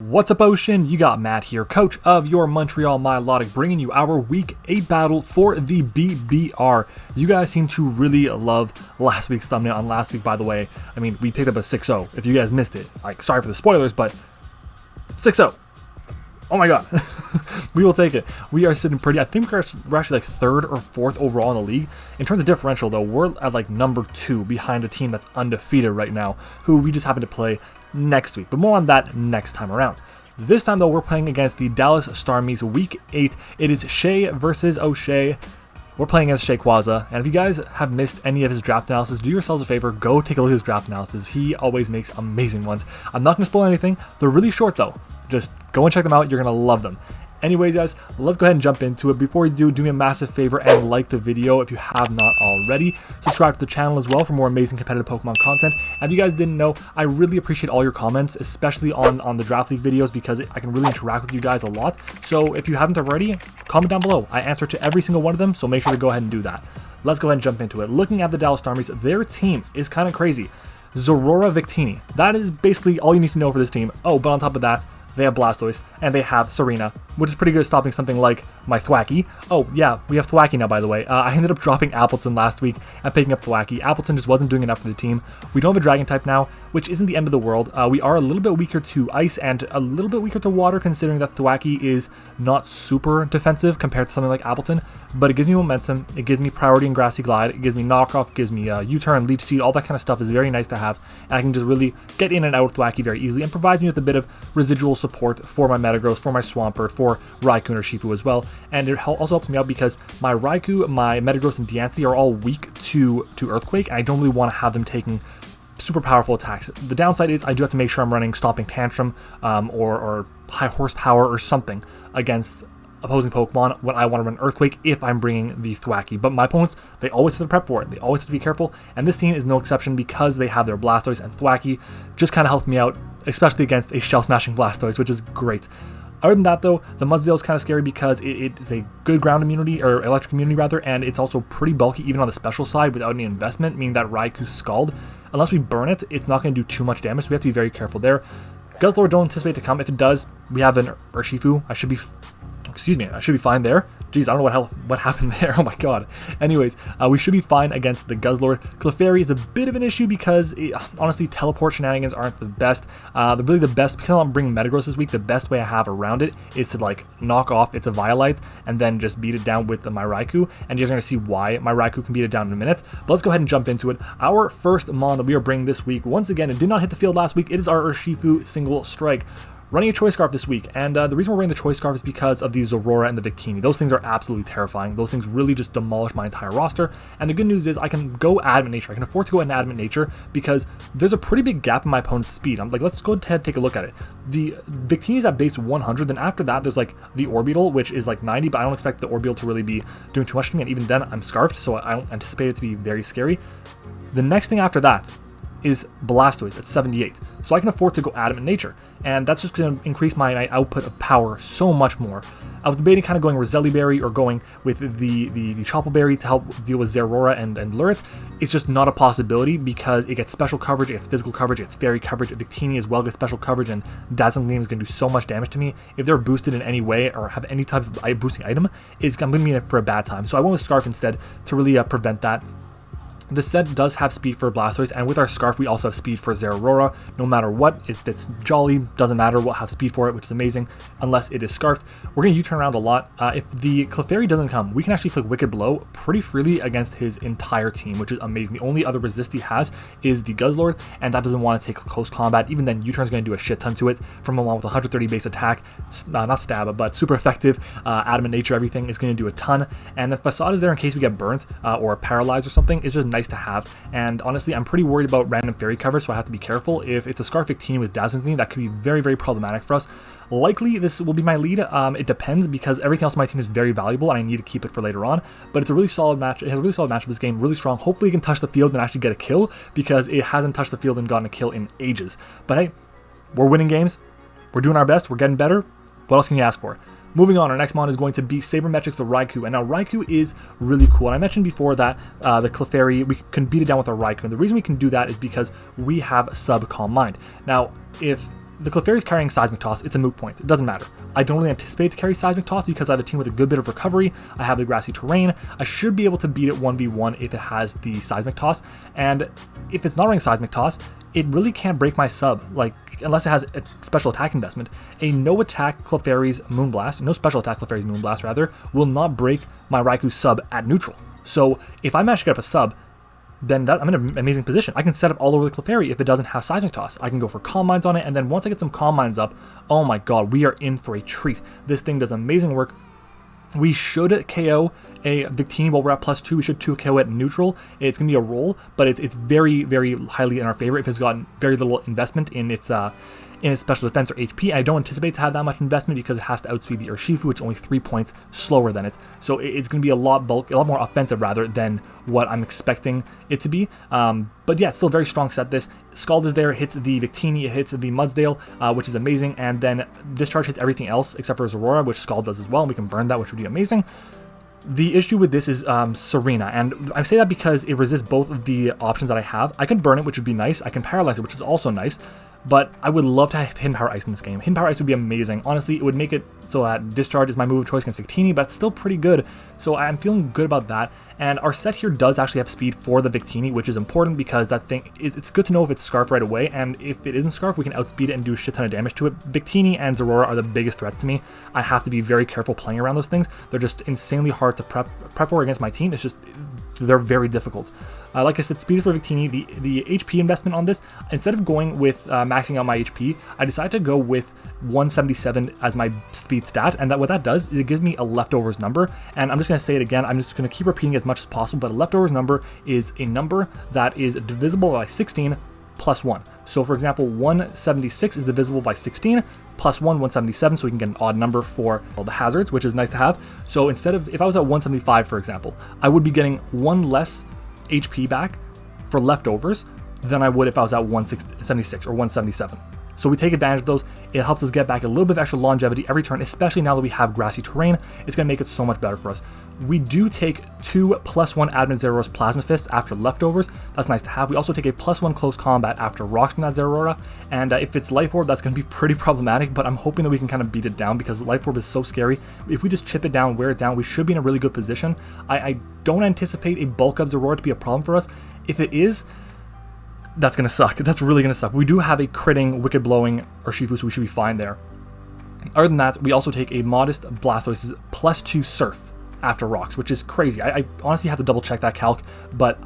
What's up, Ocean? You got Matt here, coach of your Montreal Milotic, bringing you our Week 8 battle for the BBR. You guys seem to really love last week's thumbnail. On last week, by the way, I mean, we picked up a 6-0. If you guys missed it, like, sorry for the spoilers, but 6-0. Oh my god. We will take it. We are sitting pretty. I think we're actually like 3rd or 4th overall in the league. In terms of differential, though, we're at like number 2 behind a team that's undefeated right now, who we just happen to play next week, but more on that next time around. This time, though, we're playing against the Dallas Starmies Week 8. It is Shea versus O'Shea. We're playing against Shea Quaza, and if you guys have missed any of his draft analysis, do yourselves a favor, go take a look at his draft analysis. He always makes amazing ones. I'm not going to spoil anything. They're really short, though. Just go and check them out. You're going to love them. Anyways, guys, let's go ahead and jump into it. Before you do me a massive favor and like the video if you have not already. Subscribe to the channel as well for more amazing competitive Pokemon content. And if you guys didn't know, I really appreciate all your comments, especially on the Draft League videos, because I can really interact with you guys a lot. So if you haven't already, comment down below. I answer to every single one of them, so make sure to go ahead and do that. Let's go ahead and jump into it. Looking at the Dallas Starmies, their team is kind of crazy. Zeraora Victini. That is basically all you need to know for this team. Oh, but on top of that, they have Blastoise, and they have Serena, which is pretty good at stopping something like my Thwackey. Oh, yeah, we have Thwackey now, by the way. I ended up dropping Appleton last week and picking up Thwackey. Appleton just wasn't doing enough for the team. We don't have a Dragon type now, which isn't the end of the world. We are a little bit weaker to Ice and a little bit weaker to Water, considering that Thwackey is not super defensive compared to something like Appleton, but it gives me momentum, it gives me priority in Grassy Glide, it gives me knockoff, gives me U-turn, Leech Seed, all that kind of stuff is very nice to have, and I can just really get in and out of Thwackey very easily, and provides me with a bit of residual support for my Metagross, for my Swampert, for Raikou or Shifu as well. And it also helps me out because my Raikou, my Metagross, and Diancie are all weak to Earthquake, and I don't really want to have them taking super powerful attacks. The downside is I do have to make sure I'm running Stomping Tantrum or High Horsepower or something against opposing Pokemon when I want to run Earthquake if I'm bringing the Thwackey. But my opponents, they always have to prep for it. They always have to be careful, and this team is no exception because they have their Blastoise, and Thwackey just kind of helps me out, especially against a Shell-Smashing Blastoise, which is great. Other than that, though, the Mudsdale is kind of scary because it is a good ground immunity, or electric immunity rather, and it's also pretty bulky even on the special side without any investment, meaning that Raikou's Scald, unless we burn it, it's not going to do too much damage, so we have to be very careful there. Guzzlord don't anticipate to come. If it does, we have an Urshifu. I should be fine there. Jeez, I don't know what happened there. Oh my god. Anyways, we should be fine against the Guzzlord. Clefairy is a bit of an issue because, honestly, teleport shenanigans aren't the best. Really the best, because I'm bringing Metagross this week, the best way I have around it is to, like, knock off its Eviolite and then just beat it down with my Raikou. And you're going to see why my Raikou can beat it down in a minute. But let's go ahead and jump into it. Our first Mon that we are bringing this week, once again, it did not hit the field last week. It is our Urshifu Single Strike. Running a Choice Scarf this week, and the reason we're running the Choice Scarf is because of the Zeraora and the Victini. Those things are absolutely terrifying. Those things really just demolish my entire roster, and the good news is I can go Adamant Nature. I can afford to go in Adamant Nature because there's a pretty big gap in my opponent's speed. I'm like, let's go ahead and take a look at it. The Victini is at base 100, then after that there's like the Orbeetle, which is like 90, but I don't expect the Orbeetle to really be doing too much to me, and even then I'm Scarfed, so I don't anticipate it to be very scary. The next thing after that is Blastoise at 78, so I can afford to go Adamant Nature, and that's just going to increase my output of power so much more. I was debating kind of going Roselli Berry or going with the Chople Berry to help deal with Zeraora and Lurit. It's just not a possibility because it gets special coverage, it gets physical coverage, it gets fairy coverage. Victini as well gets special coverage, and Dazzling Gleam is going to do so much damage to me. If they're boosted in any way or have any type of boosting item, I'm going to be in it for a bad time. So I went with Scarf instead to really prevent that. This set does have speed for Blastoise, and with our Scarf we also have speed for Zeraora. No matter what, if it's Jolly, doesn't matter, we'll have speed for it, which is amazing, unless it is Scarfed. We're going to U-turn around a lot. If the Clefairy doesn't come, we can actually flick Wicked Blow pretty freely against his entire team, which is amazing. The only other resist he has is the Guzzlord, and that doesn't want to take close combat. Even then, U-turn's going to do a shit ton to it. From a one with 130 base attack, not stab, but super effective, Adamant Nature, everything is going to do a ton. And the Facade is there in case we get burnt or paralyzed or something. It's just nice to have, and honestly I'm pretty worried about random fairy cover, so I have to be careful. If it's a Scarf Victini with Dazzling Gleam, that could be very, very problematic for us. Likely this will be my lead. It depends because everything else on my team is very valuable and I need to keep it for later on, but it's a really solid match. It has a really solid match of this game, really strong. Hopefully it can touch the field and actually get a kill, because it hasn't touched the field and gotten a kill in ages. But hey, we're winning games, we're doing our best, we're getting better. What else can you ask for? Moving on, our next mon is going to be Sabermetrics the Raikou, and now Raikou is really cool. And I mentioned before that the Clefairy, we can beat it down with our Raikou, and the reason we can do that is because we have Sub Calm Mind. Now, if the Clefairy's carrying Seismic Toss, it's a moot point. It doesn't matter. I don't really anticipate to carry Seismic Toss because I have a team with a good bit of recovery. I have the grassy terrain. I should be able to beat it 1v1 if it has the Seismic Toss. And if it's not running Seismic Toss, it really can't break my sub, like, unless it has a special attack investment. A no attack Clefairy's Moonblast, no special attack Clefairy's Moonblast rather, will not break my Raikou's sub at neutral. So if I manage to get up a sub, then I'm in an amazing position. I can set up all over the Clefairy if it doesn't have Seismic Toss. I can go for Calm Minds on it, and then once I get some Calm Minds up, oh my god, we are in for a treat. This thing does amazing work. We should KO a Victini while we're at +2. We should 2 KO at neutral. It's going to be a roll, but it's very, very highly in our favor if it's gotten very little investment in its special defense or HP. I don't anticipate to have that much investment because it has to outspeed the Urshifu, which is only 3 points slower than it. So it's going to be a lot more offensive rather than what I'm expecting it to be. But yeah, it's still a very strong set. This Scald is there, hits the Victini, it hits the Mudsdale, which is amazing, and then Discharge hits everything else except for Zeraora, which Scald does as well, and we can burn that, which would be amazing. The issue with this is Serena, and I say that because it resists both of the options that I have. I can burn it, which would be nice. I can paralyze it, which is also nice. But I would love to have Hidden Power Ice in this game. Hidden Power Ice would be amazing. Honestly, it would make it so that Discharge is my move of choice against Victini, but it's still pretty good. So I'm feeling good about that. And our set here does actually have speed for the Victini, which is important because that thing is, it's good to know if it's Scarf right away, and if it isn't Scarf, we can outspeed it and do a shit ton of damage to it. Victini and Zeraora are the biggest threats to me. I have to be very careful playing around those things. They're just insanely hard to prep for against my team. It's just, they're very difficult. Like I said, speed for Victini, the HP investment on this, instead of going with maxing out my HP, I decided to go with 177 as my speed stat, and what that does is it gives me a leftovers number, and I'm just going to say it again, I'm just going to keep repeating as much as possible, but a leftovers number is a number that is divisible by 16 plus 1. So for example, 176 is divisible by 16 plus 1, 177, so we can get an odd number for all the hazards, which is nice to have. So instead of, if I was at 175, for example, I would be getting 1 less HP back for leftovers than I would if I was at 176 or 177. So we take advantage of those. It helps us get back a little bit of extra longevity every turn, especially now that we have grassy terrain. It's going to make it so much better for us. We do take 2 +1 Admin Zeraora's Plasma Fists after leftovers. That's nice to have. We also take a +1 close combat after rocks from that Zeraora. And if it's Life Orb, that's going to be pretty problematic, but I'm hoping that we can kind of beat it down because Life Orb is so scary. If we just chip it down, wear it down, we should be in a really good position. I don't anticipate a bulk up Zeraora to be a problem for us. If it is, that's going to suck. That's really going to suck. We do have a critting, Wicked Blowing Urshifu, so we should be fine there. Other than that, we also take a modest Blastoise's +2 Surf after rocks, which is crazy. I honestly have to double check that calc, but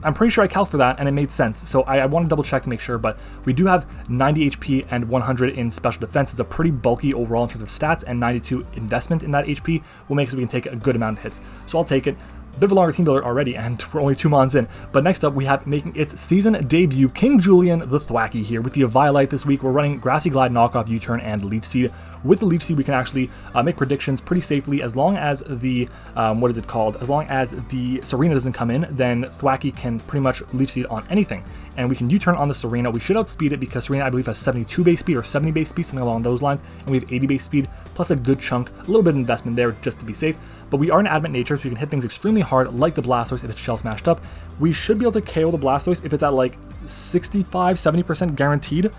I'm pretty sure I calc for that and it made sense. So I want to double check to make sure, but we do have 90 HP and 100 in special defense. It's a pretty bulky overall in terms of stats, and 92 investment in that HP will make it so we can take a good amount of hits. So I'll take it. Bit of a longer team builder already, and we're only 2 mons in. But next up, we have making its season debut, King Julian the Thwacky here with the Eviolite this week. We're running Grassy Glide, Knockoff, U-Turn, and Leaf Seed. With the Leaf Seed, we can actually make predictions pretty safely as long as the, as long as the Serena doesn't come in, then Thwacky can pretty much Leaf Seed on anything. And we can U-turn on the Serena. We should outspeed it because Serena, I believe, has 72 base speed or 70 base speed, something along those lines. And we have 80 base speed, plus a good chunk, a little bit of investment there just to be safe. But we are an adamant nature, so we can hit things extremely hard, like the Blastoise if it's shell smashed up. We should be able to KO the Blastoise if it's at like 65-70% guaranteed.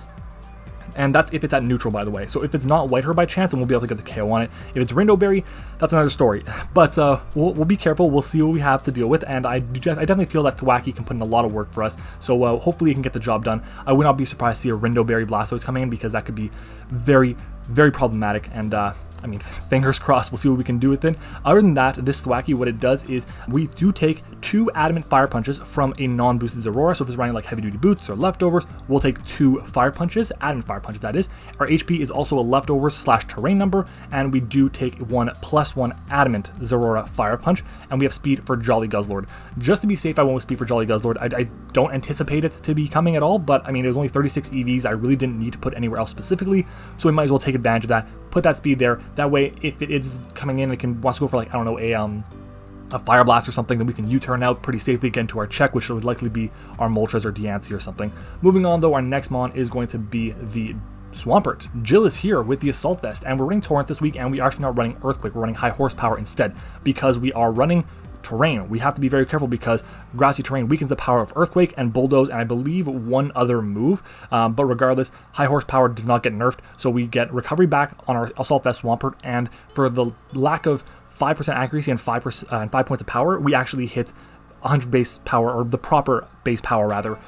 And that's if it's at neutral, by the way. So if it's not White Herb by chance, then we'll be able to get the KO on it. If it's Rindo Berry, that's another story. But we'll be careful. We'll see what we have to deal with. And I definitely feel that Thwacky can put in a lot of work for us. So hopefully he can get the job done. I would not be surprised to see a Rindo Berry Blastoise coming in because that could be very, very problematic. And I mean, fingers crossed, we'll see what we can do with it. Other than that, this Thwacky, what it does is we do take 2 Adamant Fire Punches from a non-boosted Zeraora. So if it's running like Heavy Duty Boots or Leftovers, we'll take 2 Fire Punches, Adamant Fire Punches that is. Our HP is also a Leftovers / terrain number, and we do take 1 +1 Adamant Zeraora Fire Punch, and we have speed for Jolly Guzzlord. Just to be safe, I went with speed for Jolly Guzzlord. I don't anticipate it to be coming at all, but I mean, it was only 36 EVs. I really didn't need to put anywhere else specifically, so we might as well take advantage of that, put that speed there. That way, if it is coming in, it wants to go for like, I don't know, a Fire Blast or something, then we can U-turn out pretty safely, get into our check, which would likely be our Moltres or Diancie or something. Moving on though, our next mon is going to be the Swampert. Jill is here with the Assault Vest, and we're running Torrent this week, and we are actually not running Earthquake, we're running High Horsepower instead, because we are running terrain. We have to be very careful because grassy terrain weakens the power of Earthquake and Bulldoze, and I believe one other move. But regardless, high horsepower does not get nerfed, so we get recovery back on our Assault Vest Swampert, and for the lack of 5% accuracy and 5 points of power, we actually hit 100 base power, or the proper base power rather,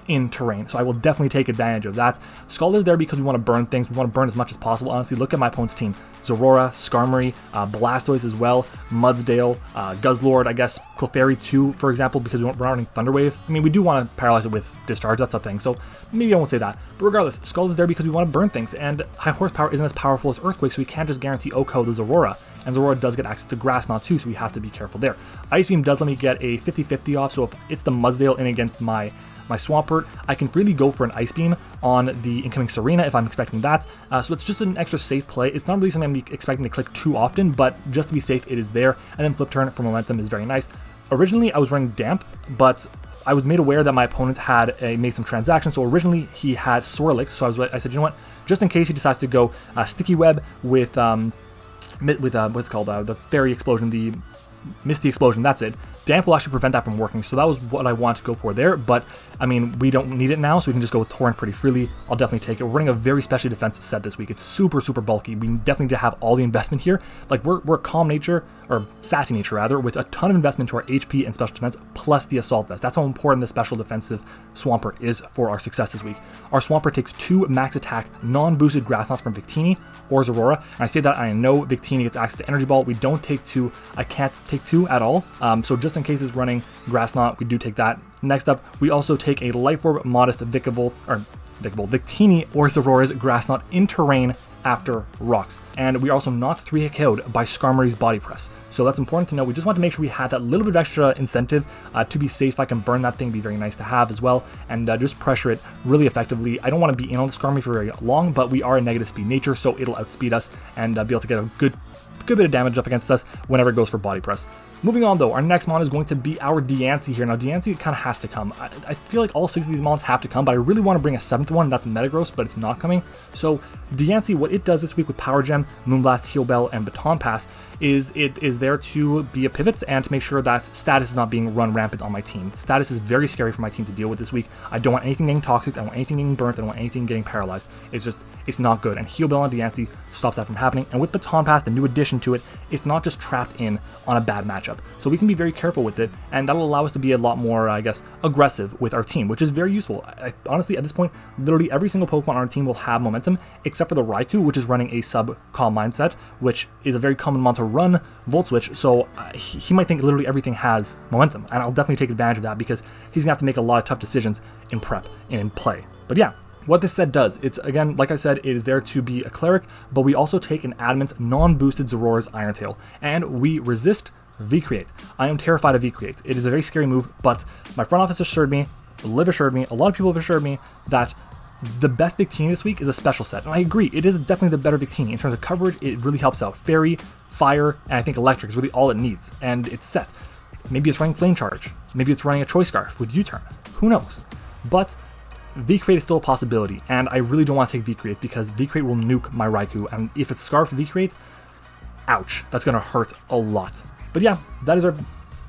in terrain. So I will definitely take advantage of that. Scald is there because we want to burn things. We want to burn as much as possible. Honestly, look at my opponent's team. Zeraora, Skarmory, Blastoise as well, Mudsdale, Guzzlord, I guess, Clefairy too, for example, because we're running Thunder Wave. I mean, we do want to paralyze it with Discharge, that's a thing, so maybe I won't say that. But regardless, Scald is there because we want to burn things, and high horsepower isn't as powerful as Earthquake, so we can't just guarantee OHKO the Zeraora. And Zeraora does get access to Grass Knot too, so we have to be careful there. Ice Beam does let me get a 50-50 off, so if it's the Mudsdale in against my Swampert, I can freely go for an Ice Beam on the incoming Serena if I'm expecting that. So it's just an extra safe play. It's not really something I'm expecting to click too often, but just to be safe, it is there. And then Flip Turn for momentum is very nice. Originally, I was running Damp, but I was made aware that my opponent had made some transactions. So originally, he had Swirlix, so I said, you know what? Just in case he decides to go Sticky Web with what's it called, the Fairy Explosion, the Misty Explosion, that's it. Damp will actually prevent that from working, so that was what I want to go for there, but I mean, we don't need it now, so we can just go with Torrent pretty freely. I'll definitely take it. We're running a very specially defensive set this week. It's super, super bulky. We definitely need to have all the investment here. Like, we're Calm Nature, or Sassy Nature rather, with a ton of investment to our HP and special defense, plus the Assault Vest. That's how important the special defensive Swampert is for our success this week. Our Swampert takes 2 max attack, non-boosted Grass Knots from Victini or Zeraora, and I say that I know Victini gets access to Energy Ball. We don't take 2. I can't take 2 at all, so just in case it's running Grass Knot, we do take that. Next up, we also take a Life Orb, Modest, Victini or Zeraora's Grass Knot in terrain after rocks. And we are also not 3-hit KO'd by Skarmory's Body Press. So that's important to know. We just want to make sure we had that little bit of extra incentive to be safe. I can burn that thing, be very nice to have as well, and just pressure it really effectively. I don't want to be in on the Skarmory for very long, but we are a negative speed nature, so it'll outspeed us and be able to get a good bit of damage up against us whenever it goes for Body Press. Moving on though, our next mon is going to be our Diancie here. Now Diancie kind of has to come. I feel like all 6 of these mons have to come, but I really want to bring a 7th one. That's Metagross, but it's not coming. So Diancie, what it does this week with Power Gem, Moonblast, Heal Bell, and Baton Pass is it is there to be a pivot and to make sure that status is not being run rampant on my team. Status is very scary for my team to deal with this week. I don't want anything getting toxic, I don't want anything getting burnt, I don't want anything getting paralyzed. It's not good, and Heal Bell on Diancie stops that from happening. And with Baton Pass, the new addition to it, it's not just trapped in on a bad matchup. So we can be very careful with it, and that'll allow us to be a lot more, I guess, aggressive with our team, which is very useful. Honestly, at this point, literally every single Pokemon on our team will have momentum, except for the Raikou, which is running a sub-Calm Mindset, which is a very common mon to run Volt Switch, so he might think literally everything has momentum, and I'll definitely take advantage of that because he's going to have to make a lot of tough decisions in prep and in play. But yeah, what this set does, it's, again, like I said, it is there to be a cleric, but we also take an Adamant's non-boosted Zeraora's Iron Tail, and we resist V-Create. I am terrified of V-Create. It is a very scary move, but my front office assured me, Liv assured me, a lot of people have assured me that the best Victini this week is a special set, and I agree, it is definitely the better Victini. In terms of coverage, it really helps out. Fairy, Fire, and I think Electric is really all it needs, and it's set. Maybe it's running Flame Charge, maybe it's running a Choice Scarf with U-Turn, who knows? But V-Create is still a possibility, and I really don't want to take V-Create because V-Create will nuke my Raikou, and if it's Scarfed V-Create, ouch, that's going to hurt a lot. But yeah, that is our,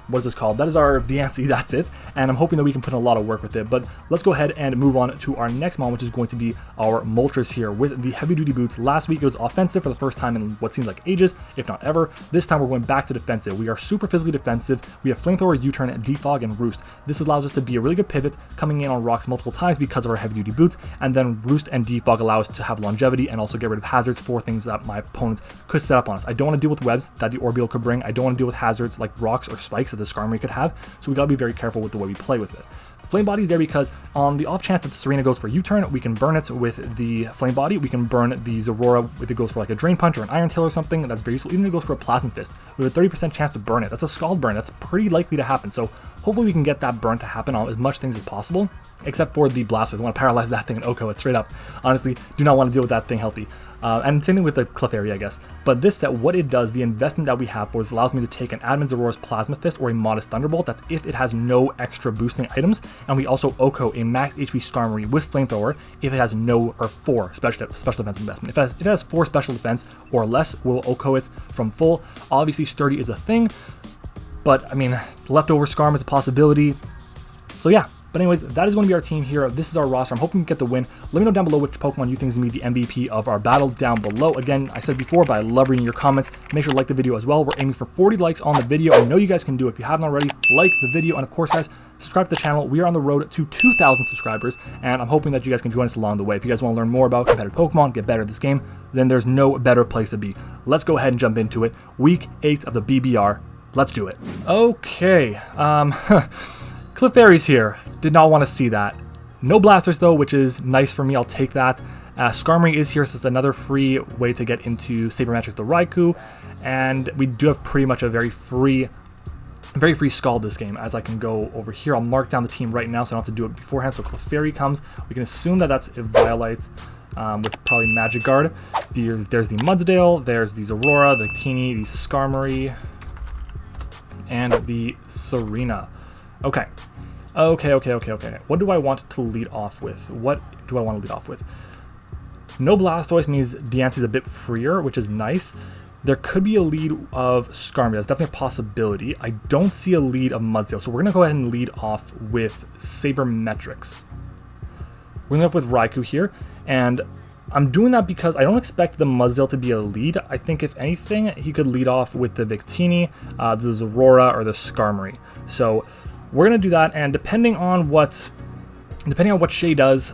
what is this called? That is our Diancie, that's it, and I'm hoping that we can put in a lot of work with it. But let's go ahead and move on to our next mon, which is going to be our Moltres here with the heavy duty boots. Last week it was offensive for the first time in what seems like ages, if not ever. This time we're going back to defensive. We are super physically defensive. We have Flamethrower, U-Turn, Defog, and Roost. This allows us to be a really good pivot, coming in on rocks multiple times because of our heavy duty boots, and then Roost and Defog allow us to have longevity and also get rid of hazards for things that my opponents could set up on us. I don't want to deal with webs that the Orbeetle could bring. I don't want to deal with hazards like rocks or spikes that the Skarmory could have. So we gotta be very careful with the way we play with it. Flame Body is there because on the off chance that the Serena goes for U-Turn, we can burn it with the Flame Body. We can burn the Zeraora if it goes for like a Drain Punch or an Iron Tail or something. That's very useful. Even if it goes for a Plasma Fist, we have a 30% chance to burn it. That's a Scald burn. That's pretty likely to happen. So hopefully we can get that burn to happen on as much things as possible, except for the Blastoise. I want to paralyze that thing and OHKO it straight up. Honestly, do not want to deal with that thing healthy. And same thing with the Clefairy, I guess. But this set, what it does, the investment that we have for this allows me to take an Adamant Zeraora's Plasma Fist or a Modest Thunderbolt. That's if it has no extra boosting items. And we also OHKO a max HP Skarmory with Flamethrower if it has no, or 4 special defense investment. If it has 4 special defense or less, we'll OHKO it from full. Obviously, Sturdy is a thing, But I mean, leftover Skarm is a possibility. So yeah. But anyways, that is going to be our team here. This is our roster. I'm hoping we get the win. Let me know down below which Pokemon you think is going to be the MVP of our battle down below. Again, I said before, but I love reading your comments. Make sure to like the video as well. We're aiming for 40 likes on the video. I know you guys can do it. If you haven't already, like the video. And of course, guys, subscribe to the channel. We are on the road to 2,000 subscribers. And I'm hoping that you guys can join us along the way. If you guys want to learn more about competitive Pokemon, get better at this game, then there's no better place to be. Let's go ahead and jump into it. Week 8 of the BBR. Let's do it. Okay. Clefairy's here. Did not want to see that. No Blasters though, which is nice for me. I'll take that. Skarmory is here, so it's another free way to get into Sabermetrics the Raikou. And we do have pretty much a very free Scald this game, as I can go over here. I'll mark down the team right now so I don't have to do it beforehand. So Clefairy comes. We can assume that that's Eviolite with probably Magic Guard. There's the Mudsdale, there's the Zeraora, the Victini, the Skarmory, and the Serena. Okay. What do I want to lead off with? No Blastoise means Diancie's a bit freer, which is nice. There could be a lead of Skarmory. That's definitely a possibility. I don't see a lead of Mudsdale, so we're going to go ahead and lead off with Sabermetrics. We're going to go with Raikou here, and I'm doing that because I don't expect the Mudsdale to be a lead. I think if anything, he could lead off with the Victini, the Zeraora, or the Skarmory. So we're gonna do that, and depending on what Shea does,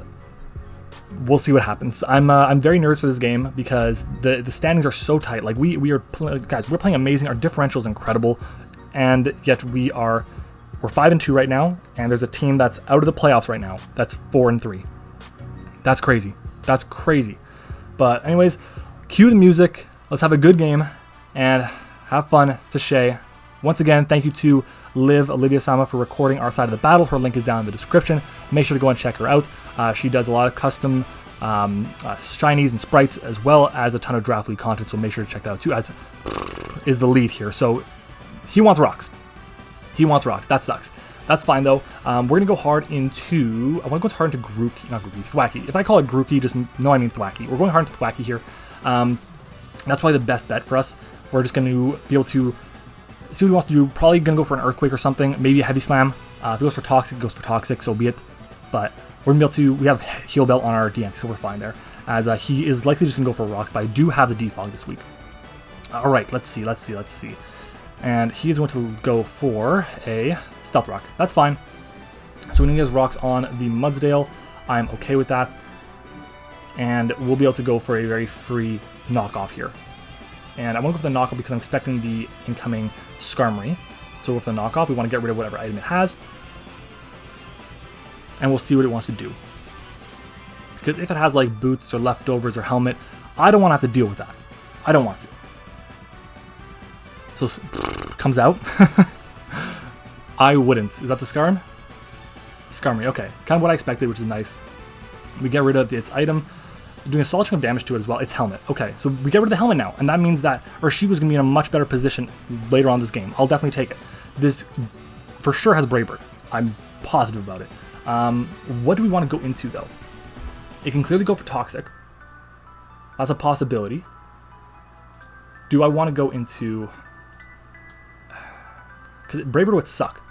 we'll see what happens. I'm very nervous for this game because the standings are so tight. Like guys, we're playing amazing. Our differential is incredible, and yet we're 5-2 right now, and there's a team that's out of the playoffs right now. That's 4-3. That's crazy. That's crazy. But anyways, cue the music. Let's have a good game and have fun to Shea. Once again, thank you to OliviaSama for recording our side of the battle. Her link is down in the description. Make sure to go and check her out. She does a lot of custom shinies and sprites, as well as a ton of Draft League content, so make sure to check that out too, as is the lead here. So he wants rocks. That sucks. That's fine though. We're gonna go hard into. I want to go hard into Thwackey. If I call it Grookey, just know I mean Thwackey. We're going hard into Thwackey here. That's probably the best bet for us. We're just going to be able to see what he wants to do. Probably going to go for an Earthquake or something. Maybe a Heavy Slam. If he goes for Toxic, he goes for Toxic, so be it. But we're going to be able to... We have Heal Belt on our Diancie, so we're fine there. As he is likely just going to go for Rocks, but I do have the Defog this week. Alright, let's see. And he's going to go for a Stealth Rock. That's fine. So when he has Rocks on the Mudsdale, I'm okay with that. And we'll be able to go for a very free knockoff here. And I want to go for the knockoff because I'm expecting the incoming Skarmory. So with the knockoff, we want to get rid of whatever item it has. And we'll see what it wants to do. Because if it has like boots or leftovers or helmet, I don't want to have to deal with that. I don't want to. So comes out. I wouldn't. Is that the Skarm? Skarmory, okay. Kind of what I expected, which is nice. We get rid of its item. Doing a solid chunk of damage to it as well. It's helmet. Okay, so we get rid of the helmet now, and that means that Urshiva's going to be in a much better position later on this game. I'll definitely take it. This for sure has Brave Bird. I'm positive about it. What do we want to go into, though? It can clearly go for Toxic. That's a possibility. Do I want to go into... Because Brave Bird would suck.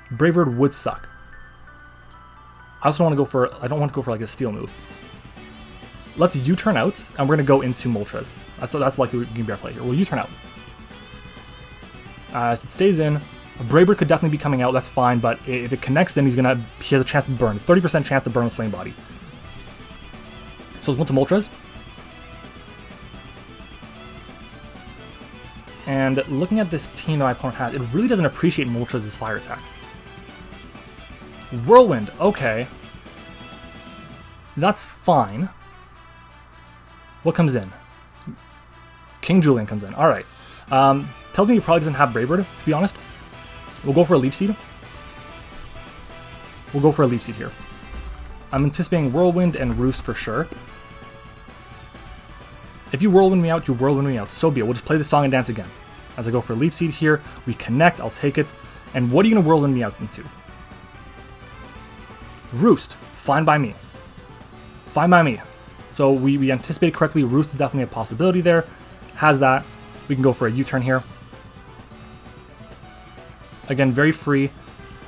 Brave Bird would suck. I also don't want to go for... I don't want to go for like a Steel move. Let's U-turn out, and we're going to go into Moltres. That's likely BBR play here. We'll U-turn out. As it stays in, Brave Bird could definitely be coming out. That's fine, but if it connects, then he has a chance to burn. It's 30% chance to burn with Flame Body. So let's go to Moltres. And looking at this team that my opponent has, it really doesn't appreciate Moltres' fire attacks. Whirlwind, okay. That's fine. What comes in? King Julian comes in. Alright. Tells me he probably doesn't have Brave Bird, to be honest. We'll go for a Leech Seed. Here. I'm anticipating Whirlwind and Roost for sure. If you Whirlwind me out, you Whirlwind me out. So be it. We'll just play the song and dance again. As I go for Leech Seed here, we connect. I'll take it. And what are you going to Whirlwind me out into? Roost. Fine by me. So we anticipated correctly. Roost is definitely a possibility there. Has that. We can go for a U-turn here. Again, very free.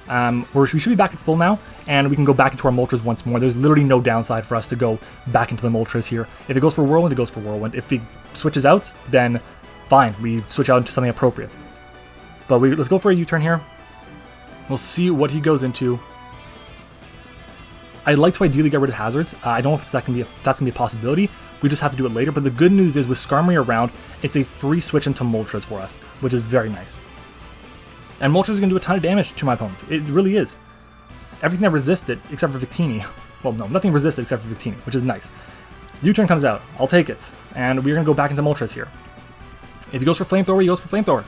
We should be back at full now, and we can go back into our Moltres once more. There's literally no downside for us to go back into the Moltres here. If it goes for Whirlwind, it goes for Whirlwind. If it switches out, then fine, we switch out into something appropriate. But let's go for a U-turn here. We'll see what he goes into. I'd like to ideally get rid of hazards. I don't know if that's gonna be a possibility. We just have to do it later. But the good news is with Skarmory around, it's a free switch into Moltres for us, which is very nice. And Moltres is gonna do a ton of damage to my opponent. It really is. Everything that resists it, except for Victini. Well, no, nothing resists it except for Victini, which is nice. U-turn comes out. I'll take it. And we're gonna go back into Moltres here. If he goes for Flamethrower, he goes for Flamethrower.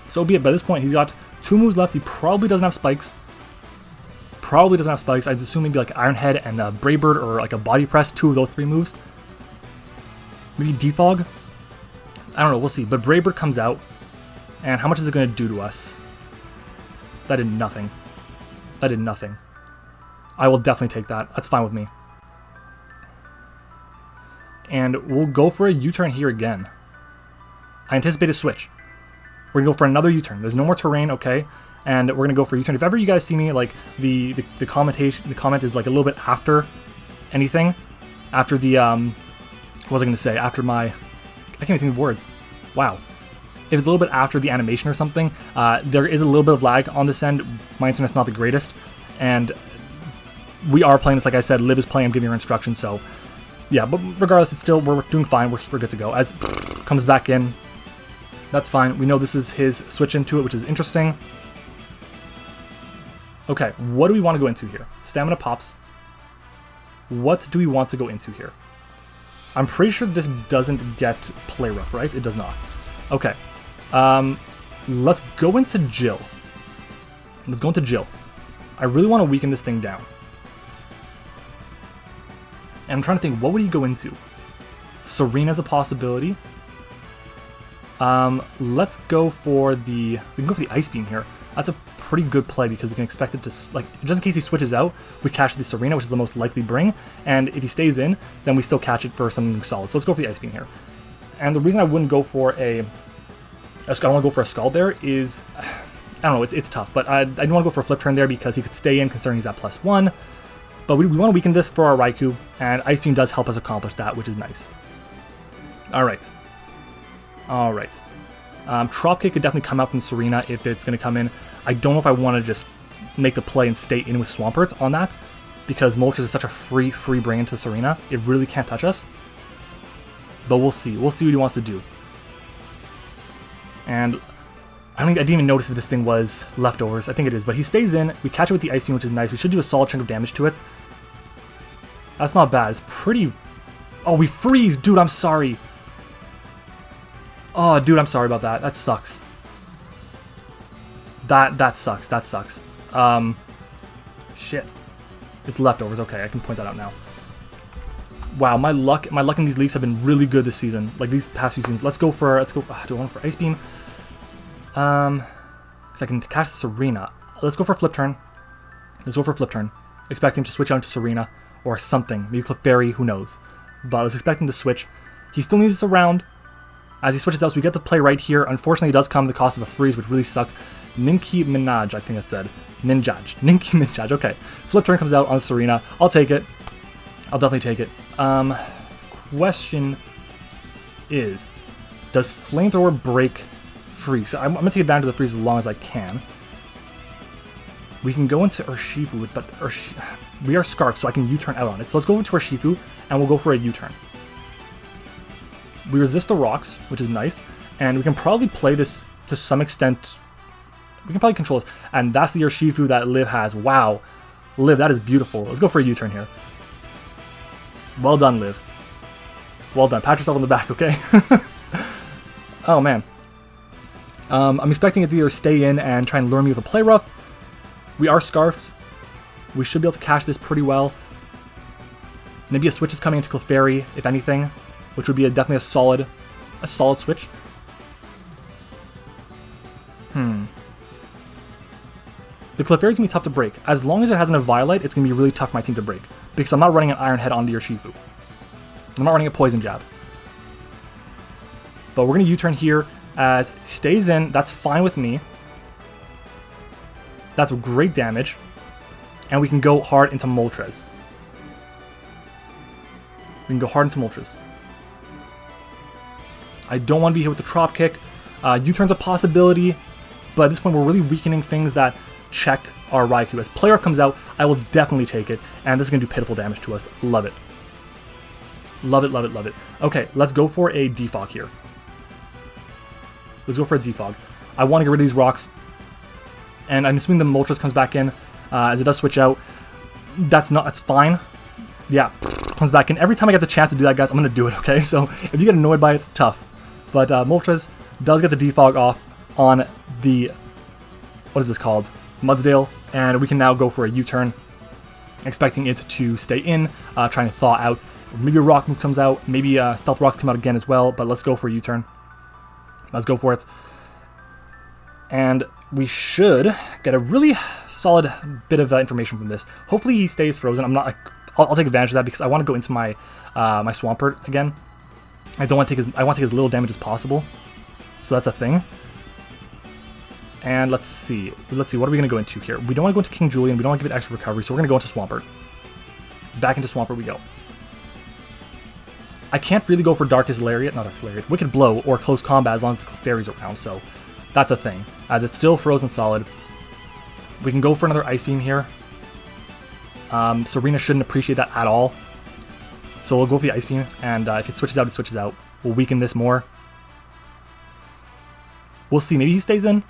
So be it. By this point, he's got 2 moves left. He probably doesn't have spikes. I'd assume maybe like Iron Head and Brave Bird or like a Body Press, 2 of those 3 moves. Maybe Defog? I don't know, we'll see. But Brave Bird comes out. And how much is it going to do to us? That did nothing. I will definitely take that. That's fine with me. And we'll go for a U-turn here again. I anticipate a switch. We're going to go for another U-turn. There's no more terrain, okay? And we're going to go for a U-turn. If ever you guys see me, like, the comment is, like, a little bit after anything. After the, what was I going to say? After my... I can't even think of words. Wow. If it's a little bit after the animation or something, there is a little bit of lag on this end. My internet's not the greatest. And we are playing this, like I said, Liv is playing, I'm giving her instructions, so... Yeah, but regardless, it's still, we're doing fine. We're good to go. As comes back in, that's fine. We know this is his switch into it, which is interesting. Okay, what do we want to go into here? Stamina pops. What do we want to go into here? I'm pretty sure this doesn't get play rough, right? It does not. Okay. Let's go into Jill. I really want to weaken this thing down. And I'm trying to think, what would he go into? Serena's a possibility. Let's go for the... We can go for the Ice Beam here. That's a pretty good play because we can expect it to... Like, just in case he switches out, we catch the Serena, which is the most likely bring. And if he stays in, then we still catch it for something solid. So let's go for the Ice Beam here. And the reason I wouldn't go for I don't want to go for a Scald there is... I don't know, it's tough. But I don't want to go for a Flip Turn there because he could stay in considering he's at +1. But we want to weaken this for our Raikou, and Ice Beam does help us accomplish that, which is nice. Alright. Trop Kick could definitely come out from Serena if it's going to come in. I don't know if I want to just make the play and stay in with Swampert on that, because Moltres is such a free bring into Serena. It really can't touch us. But we'll see. We'll see what he wants to do. And I didn't even notice if this thing was leftovers. I think it is, but he stays in. We catch it with the Ice Beam, which is nice. We should do a solid chunk of damage to it. That's not bad. It's pretty... Oh, we freeze! Dude, I'm sorry. Oh, dude, I'm sorry about that. That sucks. That sucks. Shit. It's leftovers. Okay, I can point that out now. Wow, my luck in these leagues have been really good this season. Like, these past few seasons. Let's go for... do I want for Ice Beam? Because I can catch Serena. Let's go for Flip Turn. Expecting to switch out to Serena or something. Maybe Clefairy, who knows. But let's expect him to switch. He still needs us around. As he switches out, so we get to play right here. Unfortunately, it does come at the cost of a freeze, which really sucks. Ninki Minaj, I think that said. Ninki Minaj, okay. Flip Turn comes out on Serena. I'll take it. I'll definitely take it. Question is, does Flamethrower break freeze? So I'm going to take advantage of the freeze as long as I can. We can go into Urshifu, but we are Scarfed, so I can U-turn out on it. So let's go into Urshifu, and we'll go for a U-turn. We resist the rocks, which is nice, and we can probably play this to some extent. We can probably control this, and that's the Urshifu that Liv has. Wow. Liv, that is beautiful. Let's go for a U-turn here. Well done, Liv. Well done. Pat yourself on the back, okay? Oh, man. I'm expecting it to either stay in and try and lure me with a play rough. We are Scarfed. We should be able to catch this pretty well. Maybe a switch is coming into Clefairy, if anything, which would be definitely a solid switch. The Clefairy's gonna be tough to break. As long as it has an Eviolite, it's gonna be really tough for my team to break. Because I'm not running an Iron Head on the Urshifu. I'm not running a Poison Jab. But we're gonna U-turn here as stays in. That's fine with me. That's great damage. And we can go hard into Moltres. We can go hard into Moltres. I don't want to be hit with the Trop Kick. U-turn's a possibility, but at this point we're really weakening things that check our Raikou. As Player comes out, I will definitely take it, and this is going to do pitiful damage to us. Love it. Love it, love it, love it. Okay, let's go for a Defog here. Let's go for a Defog. I want to get rid of these rocks, and I'm assuming the Moltres comes back in, as it does switch out. That's fine. Yeah, comes back in. Every time I get the chance to do that, guys, I'm going to do it, okay? So if you get annoyed by it, it's tough. But Moltres does get the Defog off on the, what is this called? Mudsdale, and we can now go for a U-turn, expecting it to stay in, trying to thaw out. Maybe a rock move comes out, maybe stealth rocks come out again as well, but let's go for a U-turn. Let's go for it. And we should get a really solid bit of information from this. Hopefully he stays frozen. I'll take advantage of that because I want to go into my my Swampert again. I want to take as little damage as possible. So that's a thing. And let's see, what are we going to go into here? We don't want to go into King Julian, we don't want to give it extra recovery, so we're going to go into Swampert. Back into Swampert we go. I can't really go for Darkest Lariat, not Darkest Lariat, Wicked Blow, or Close Combat as long as the fairy's around, so that's a thing. As it's still frozen solid. We can go for another Ice Beam here. Serena shouldn't appreciate that at all. So we'll go for the Ice Beam, and if it switches out, it switches out. We'll weaken this more. We'll see, maybe he stays in.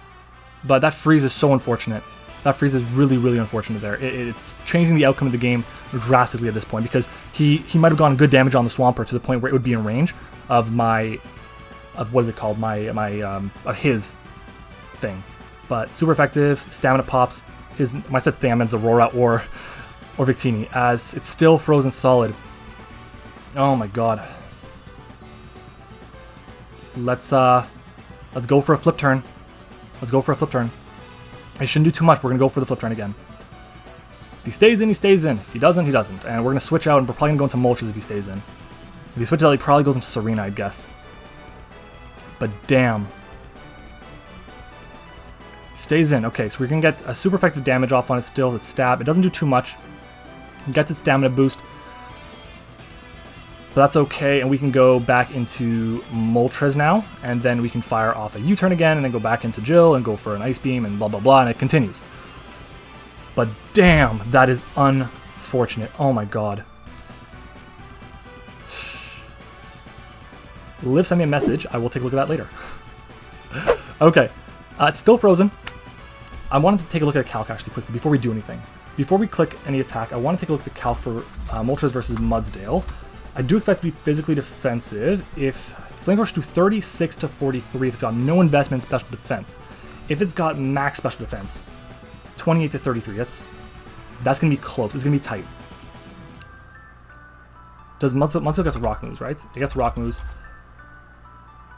But that freeze is so unfortunate. That freeze is really, really unfortunate there. It's changing the outcome of the game drastically at this point because he might have gotten good damage on the Swampert to the point where it would be in range of what is it called? His thing. But super effective, stamina pops. I said Thamon's Zeraora or Victini, as it's still frozen solid. Oh my god. Let's go for a flip turn. Let's go for a flip turn. It shouldn't do too much. We're going to go for the flip turn again. If he stays in, he stays in. If he doesn't, he doesn't. And we're going to switch out, and we're probably going to go into Moltres if he stays in. If he switches out, he probably goes into Serena, I'd guess. But damn. Stays in. Okay, so we're going to get a super effective damage off on it still. It's stab. It doesn't do too much. It gets its stamina boost. But that's okay, and we can go back into Moltres now, and then we can fire off a U-turn again, and then go back into Jill, and go for an Ice Beam, and blah blah blah, and it continues. But damn, that is unfortunate. Oh my god. Liv sent me a message. I will take a look at that later. Okay, it's still frozen. I wanted to take a look at a calc actually quickly before we do anything. Before we click any attack, I want to take a look at the calc for Moltres versus Mudsdale. I do expect to be physically defensive if Flamethrower should do 36 to 43 if it's got no investment in special defense. If it's got max special defense, 28 to 33. That's going to be close. It's going to be tight. Does Mudsdale gets rock moves, right? It gets rock moves.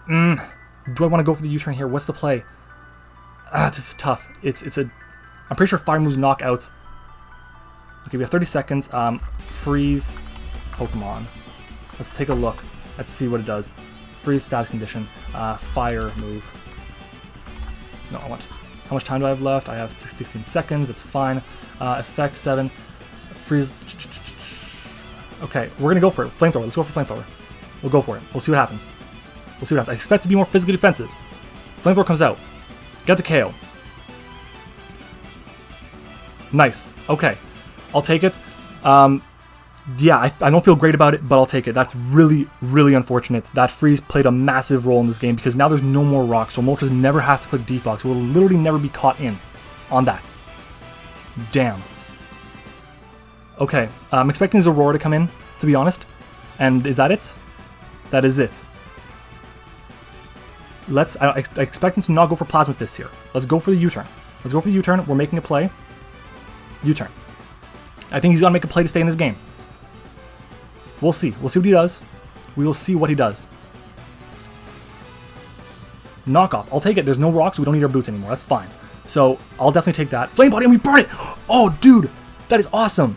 Do I want to go for the U-turn here? What's the play? This is tough. I'm pretty sure fire moves knock out. Okay, we have 30 seconds. Freeze Pokemon. Let's take a look. Let's see what it does. Freeze status condition. Fire move. No, how much time do I have left? I have 16 seconds. That's fine. Effect 7. Freeze. Okay, we're gonna go for it. Flamethrower. Let's go for Flamethrower. We'll go for it. We'll see what happens. We'll see what happens. I expect to be more physically defensive. Flamethrower comes out. Get the KO. Nice. Okay. I'll take it. Yeah, I don't feel great about it, but I'll take it. That's really, really unfortunate. That freeze played a massive role in this game because now there's no more rocks, so Moltres never has to click Defog, so it'll literally never be caught in on that. Damn. Okay, I'm expecting Zeraora to come in, to be honest. And is that it? That is it. I expect him to not go for Plasma Fist here. Let's go for the U-turn. Let's go for the U-turn. We're making a play. U-turn. I think he's got to make a play to stay in this game. We'll see. We'll see what he does. We will see what he does. Knockoff. I'll take it. There's no rocks, so we don't need our boots anymore. That's fine. So I'll definitely take that. Flame Body, and we burn it! Oh, dude! That is awesome!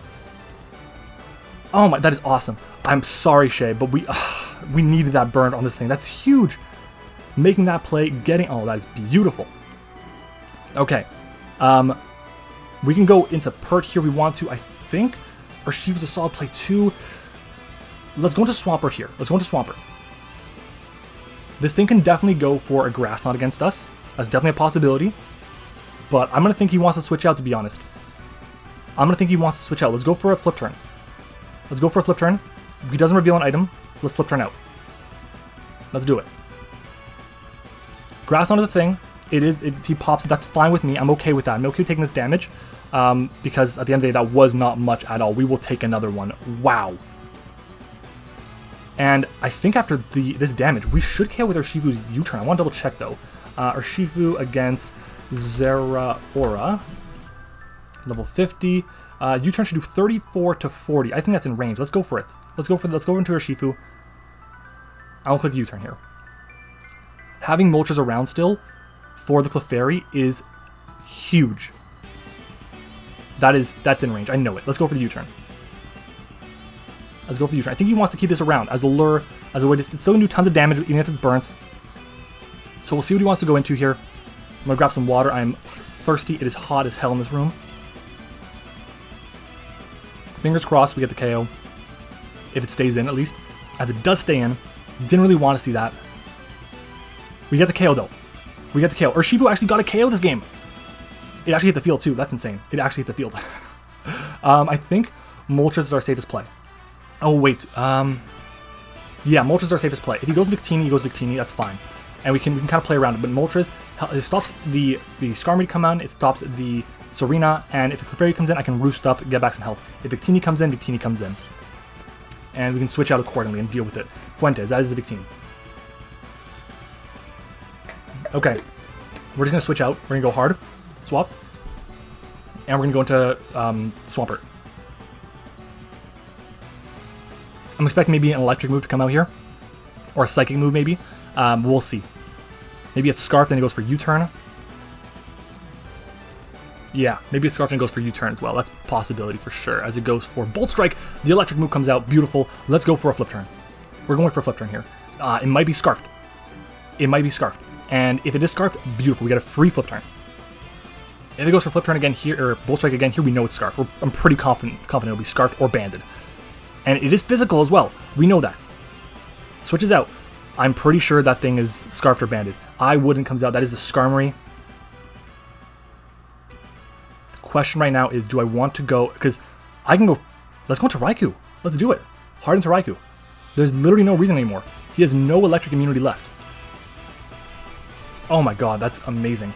Oh my, that is awesome. I'm sorry, Shay, but we needed that burn on this thing. That's huge! Making that play, getting... Oh, that is beautiful. Okay. We can go into Pert here if we want to. I think Urshifu's a solid play too. Let's go into Swampert here. Let's go into Swampert. This thing can definitely go for a Grass Knot against us. That's definitely a possibility. But I'm going to think he wants to switch out, to be honest. I'm going to think he wants to switch out. Let's go for a flip turn. Let's go for a flip turn. If he doesn't reveal an item, let's flip turn out. Let's do it. Grass Knot is a thing. He pops it. That's fine with me. I'm okay with that. I'm okay with taking this damage. Because at the end of the day, that was not much at all. We will take another one. Wow. And I think after this damage, we should KO with Urshifu's U-turn. I want to double check though. Urshifu against Zeraora. Level 50. U-turn should do 34 to 40. I think that's in range. Let's go for it. Let's go into Urshifu. I won't click U-turn here. Having Moltres around still for the Clefairy is huge. That's in range. I know it. Let's go for the U-turn. Let's go for the U-turn. I think he wants to keep this around as a lure, as a way to... It's still going to do tons of damage, even if it's burnt. So we'll see what he wants to go into here. I'm going to grab some water. I'm thirsty. It is hot as hell in this room. Fingers crossed we get the KO. If it stays in, at least. As it does stay in. Didn't really want to see that. We get the KO, though. We get the KO. Urshifu actually got a KO this game. It actually hit the field, too. That's insane. It actually hit the field. I think Moltres is our safest play. Oh, wait. Yeah, Moltres is our safest play. If he goes Victini, he goes Victini. That's fine. And we can kind of play around it. But Moltres, it stops the Skarmory to come out. It stops the Serena. And if the Clefairy comes in, I can roost up, get back some health. If Victini comes in, Victini comes in. And we can switch out accordingly and deal with it. Fuentes, that is the Victini. Okay. We're just going to switch out. We're going to go hard. Swap. And we're going to go into Swampert. I'm expecting maybe an electric move to come out here. Or a psychic move, maybe. We'll see. Maybe it's Scarf, then it goes for U-turn. Yeah, maybe it's Scarf, then it goes for U-turn as well. That's a possibility for sure. As it goes for Bolt Strike, the electric move comes out. Beautiful. Let's go for a flip turn. We're going for a flip turn here. It might be Scarfed. It might be Scarfed. And if it is Scarfed, beautiful. We get a free flip turn. If it goes for flip turn again here, or Bolt Strike again here, we know it's Scarfed. I'm pretty confident it'll be Scarfed or Banded. And it is physical as well. We know that. Switches out. I'm pretty sure that thing is Scarfed or Banded. I wouldn't comes out. That is the Skarmory. The question right now is, do I want to go... Because I can go... Let's go into Raikou. Let's do it. Hard into Raikou. There's literally no reason anymore. He has no electric immunity left. Oh my god, that's amazing.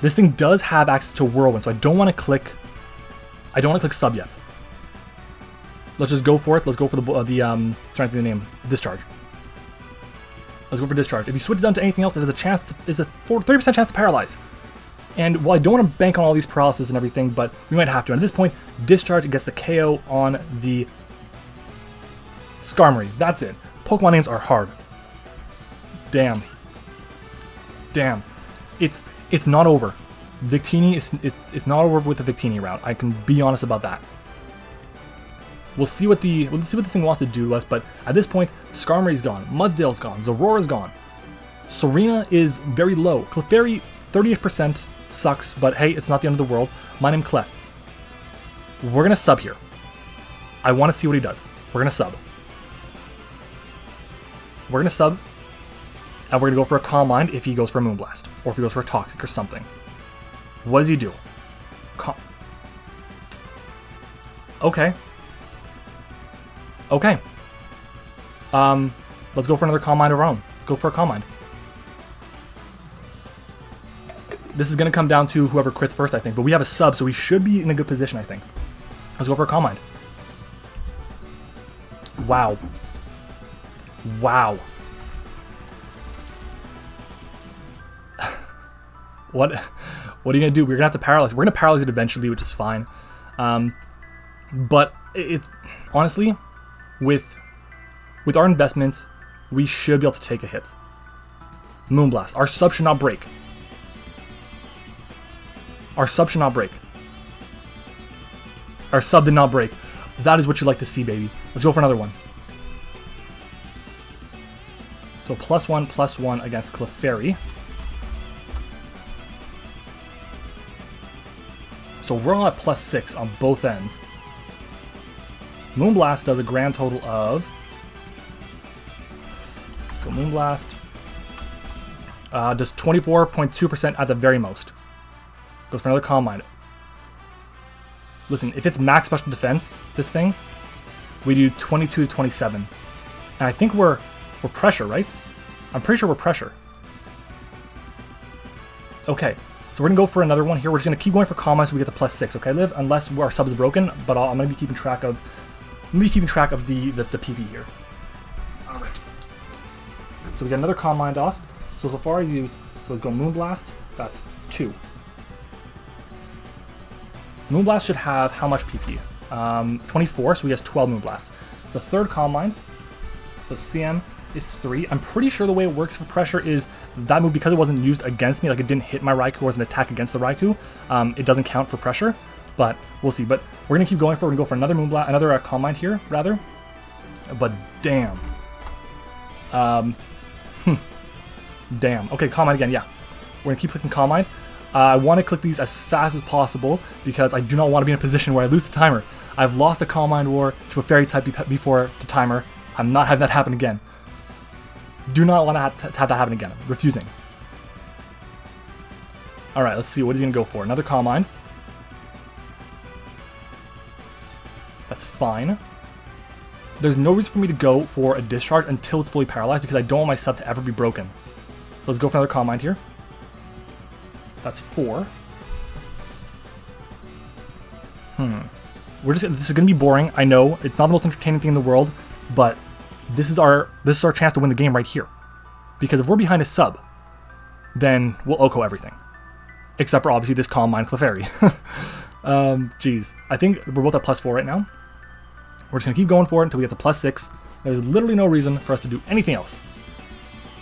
This thing does have access to Whirlwind, so I don't want to click... I don't want to click sub yet. Let's just go for it. Let's go for the trying to think of the name. Discharge. Let's go for Discharge. If you switch it down to anything else, it has a chance to... It's a 30% chance to paralyze. And while I don't want to bank on all these paralysis and everything, but we might have to. And at this point, Discharge gets the KO on the Skarmory. That's it. Pokemon names are hard. Damn. Damn. It's not over. Victini it's not over with the Victini route. I can be honest about that. We'll see what this thing wants to do to us, but at this point, Skarmory's gone, Mudsdale's gone, Zeraora's gone. Serena is very low. Clefairy, 38% sucks, but hey, it's not the end of the world. My name Clef. We're gonna sub here. I want to see what he does. We're gonna sub. We're gonna sub, and we're gonna go for a Calm Mind if he goes for a Moonblast, or if he goes for a Toxic or something. What does he do? Okay. Okay. Let's go for another Calm Mind of our own. Let's go for a Calm Mind. This is going to come down to whoever crits first, I think. But we have a sub, so we should be in a good position, I think. Let's go for a Calm Mind. Wow. Wow. What are you going to do? We're going to have to paralyze. We're going to paralyze it eventually, which is fine. But it's... Honestly... With our investment, we should be able to take a hit. Moonblast. Our sub should not break. Our sub should not break. Our sub did not break. That is what you like to see, baby. Let's go for another one. So +1/+1 against Clefairy. So we're all at +6 on both ends. Moonblast does a grand total of... So Moonblast does 24.2% at the very most. Goes for another Calm Mind. Listen, if it's max special defense, this thing, we do 22 to 27. And I think we're pressure, right? I'm pretty sure we're pressure. Okay, so we're gonna go for another one here. We're just gonna keep going for Calm Mind so we get to +6, okay, Liv? Unless our sub is broken, but I'm gonna be keeping track of the PP here. Alright. So we get another Calm Mind off. So far as used, so let's go Moonblast, that's 2. Moonblast should have how much PP? 24, so he has 12 Moonblasts. It's the third Calm Mind. So CM is 3. I'm pretty sure the way it works for pressure is that move, because it wasn't used against me, like it didn't hit my Raikou, it was an attack against the Raikou, it doesn't count for pressure, but we'll see. But we're going to keep going we're going to go for another Moonblast, another Calm Mind here, rather. But damn. Damn. Okay, Calm Mind again, yeah. We're going to keep clicking Calm Mind. I want to click these as fast as possible because I do not want to be in a position where I lose the timer. I've lost a Calm Mind War to a Fairy type before the timer. I'm not having that happen again. Do not want to have that happen again. Refusing. Alright, let's see. What is he going to go for? Another Calm Mind. That's fine. There's no reason for me to go for a Discharge until it's fully paralyzed because I don't want my sub to ever be broken. So let's go for another Calm Mind here. That's 4. This is gonna be boring. I know it's not the most entertaining thing in the world, but this is our chance to win the game right here. Because if we're behind a sub, then we'll OHKO everything, except for obviously this Calm Mind Clefairy. Jeez, I think we're both at +4 right now. We're just gonna keep going for it until we get to +6. There's literally no reason for us to do anything else.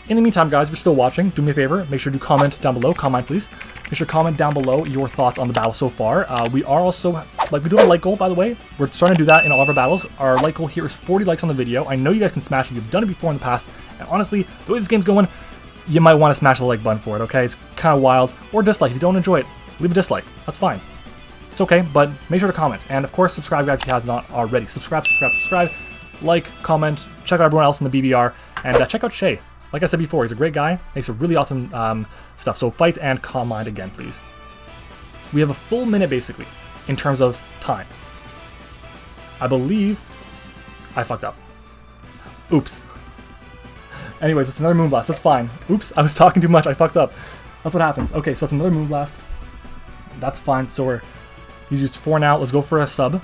In the meantime, guys, if you're still watching, do me a favor, make sure to comment down below. Comment, please. Make sure to comment down below your thoughts on the battle so far. We are also, we do have a like goal, by the way. We're starting to do that in all of our battles. Our like goal here is 40 likes on the video. I know you guys can smash it. You've done it before in the past. And honestly, the way this game's going, you might want to smash the like button for it, okay? It's kind of wild. Or dislike. If you don't enjoy it, leave a dislike. That's fine. It's okay, but make sure to comment. And of course, subscribe, guys, if you have not already. Subscribe. Like, comment, check out everyone else in the BBR, and check out Shay. Like I said before, he's a great guy, makes a really awesome stuff. So fight and Calm Mind again, please. We have a full minute, basically, in terms of time. I believe I fucked up. Oops. Anyways, it's another Moonblast, that's fine. Oops, I was talking too much, I fucked up. That's what happens. Okay, so it's another Moonblast. That's fine, so he's used 4 now. Let's go for a sub.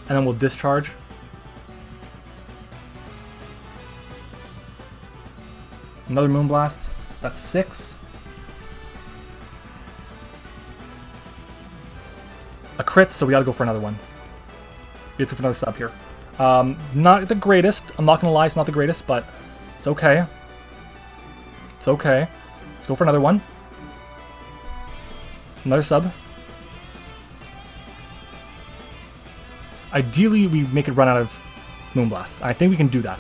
And then we'll discharge. Another Moonblast. That's 6. A crit, so we gotta go for another one. We have to go for another sub here. Not the greatest. I'm not gonna lie, it's not the greatest, but it's okay. It's okay. Let's go for another one. Another sub. Ideally, we make it run out of Moonblast. I think we can do that.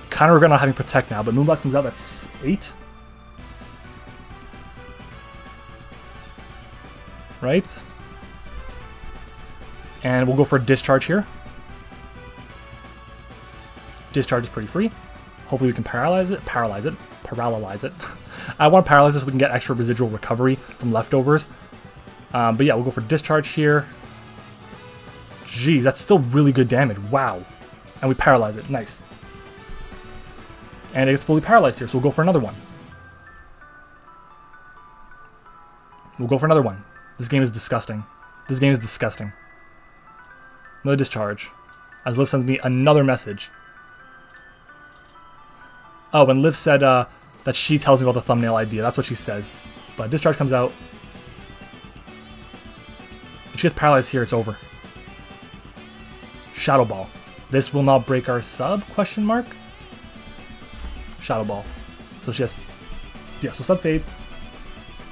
Kind of regret not having Protect now, but Moonblast comes out, that's 8. Right? And we'll go for a Discharge here. Discharge is pretty free. Hopefully we can paralyze it. I want to paralyze this so we can get extra residual recovery from leftovers. But yeah, we'll go for Discharge here. Jeez, that's still really good damage. Wow. And we paralyze it. Nice. And it gets fully paralyzed here, so we'll go for another one. This game is disgusting. Another Discharge. As Liv sends me another message. Oh, and Liv said that she tells me about the thumbnail idea. That's what she says. But Discharge comes out. If she gets paralyzed here, it's over. Shadow Ball. This will not break our sub? Question mark. Shadow Ball. So she has... Yeah, so sub fades.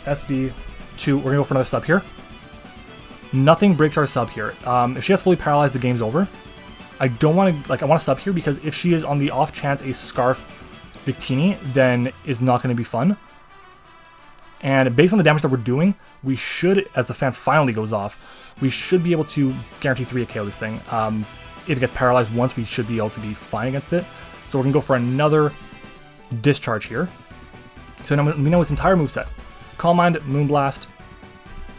SB 2. We're going to go for another sub here. Nothing breaks our sub here. If she gets fully paralyzed, the game's over. I don't want to, like, I want to sub here because if she is on the off chance a Scarf Victini, then it's not going to be fun. And based on the damage that we're doing, we should, as the fan finally goes off, we should be able to guarantee 3 KO this thing. If it gets paralyzed once, we should be able to be fine against it. So we're going to go for another discharge here. So now we know its entire moveset. Calm Mind, Moonblast,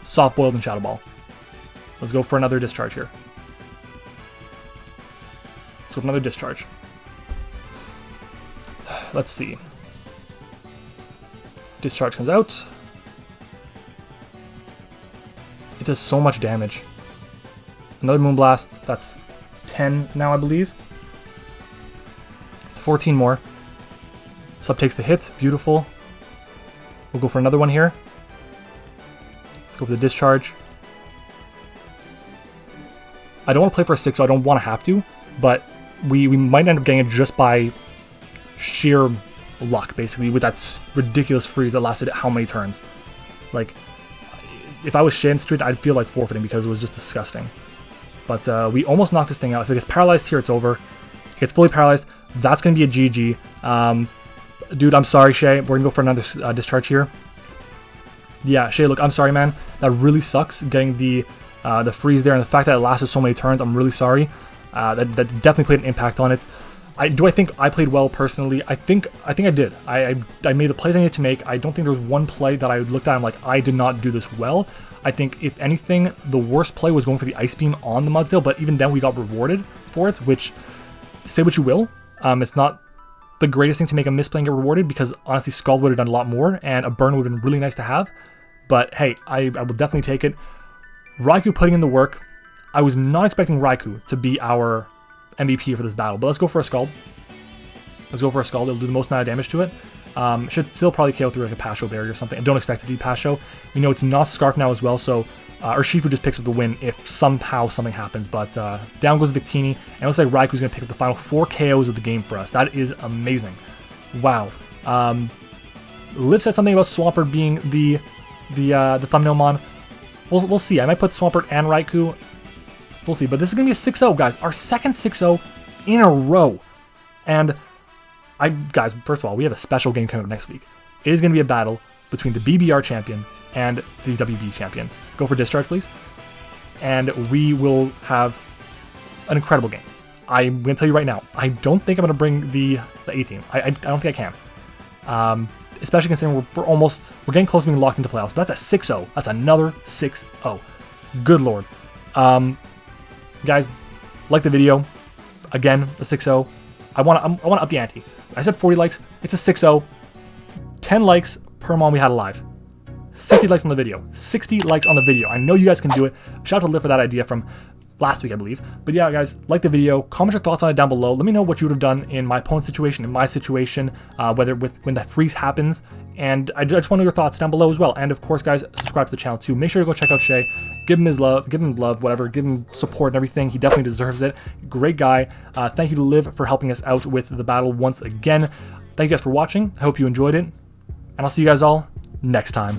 Soft Boiled, and Shadow Ball. Let's go for another discharge here. Let's go for another discharge. Let's see. Discharge comes out. It does so much damage. Another Moonblast. That's 10 now, I believe. 14 more. Sub takes the hit. Beautiful. We'll go for another one here. Let's go for the discharge. I don't want to play for a 6, so I don't want to have to, but we might end up getting it just by sheer luck, basically, with that ridiculous freeze that lasted how many turns. Like, if I was Shay in Street, I'd feel like forfeiting because it was just disgusting. But we almost knocked this thing out. If it gets paralyzed here, it's over. It gets fully paralyzed. That's going to be a GG. Dude, I'm sorry, Shay. We're going to go for another discharge here. Yeah, Shay, look, I'm sorry, man. That really sucks, getting the freeze there, and the fact that it lasted so many turns. I'm really sorry. That definitely played an impact on it. Do I think I played well personally? I think I did. I made the plays I needed to make. I don't think there was one play that I looked at and I'm like, I did not do this well. I think, if anything, the worst play was going for the Ice Beam on the Mudsdale, but even then we got rewarded for it, which, say what you will, it's not the greatest thing to make a misplay and get rewarded, because honestly Scald would have done a lot more, and a burn would have been really nice to have. But hey, I will definitely take it. Raikou putting in the work. I was not expecting Raikou to be our MVP for this battle, but let's go for a Scald. Let's go for a Scald. It'll do the most amount of damage to it. Should still probably KO through like a Pasho Berry or something. I don't expect it to be Pasho. We know it's not Scarf now as well, so Urshifu just picks up the win if somehow something happens. But down goes Victini, and it looks like Raikou's going to pick up the final 4 KOs of the game for us. That is amazing. Wow. Liv said something about Swampert being the thumbnail mon. We'll see. I might put Swampert and Raikou. We'll see. But this is going to be a 6-0, guys. Our second 6-0 in a row. And guys, first of all, we have a special game coming up next week. It is going to be a battle between the BBR champion and the WB champion. Go for discharge, please. And we will have an incredible game. I'm going to tell you right now, I don't think I'm going to bring the A-team. I don't think I can. Especially considering we're getting close to being locked into playoffs. But that's a 6-0. That's another 6-0. Good lord. Guys, like the video. Again, the 6-0. I want to up the ante. I said 40 likes. It's a 6-0. 10 likes per mon we had alive. 60 likes on the video. 60 likes on the video. I know you guys can do it. Shout out to Liv for that idea from last week, I believe. But yeah, guys, like the video. Comment your thoughts on it down below. Let me know what you would have done in my opponent's situation, in my situation, when that freeze happens. And I just want to know your thoughts down below as well. And of course, guys, subscribe to the channel too. Make sure to go check out Shay. Give him his love, whatever. Give him support and everything. He definitely deserves it. Great guy. Thank you to Liv for helping us out with the battle once again. Thank you guys for watching. I hope you enjoyed it. And I'll see you guys all next time.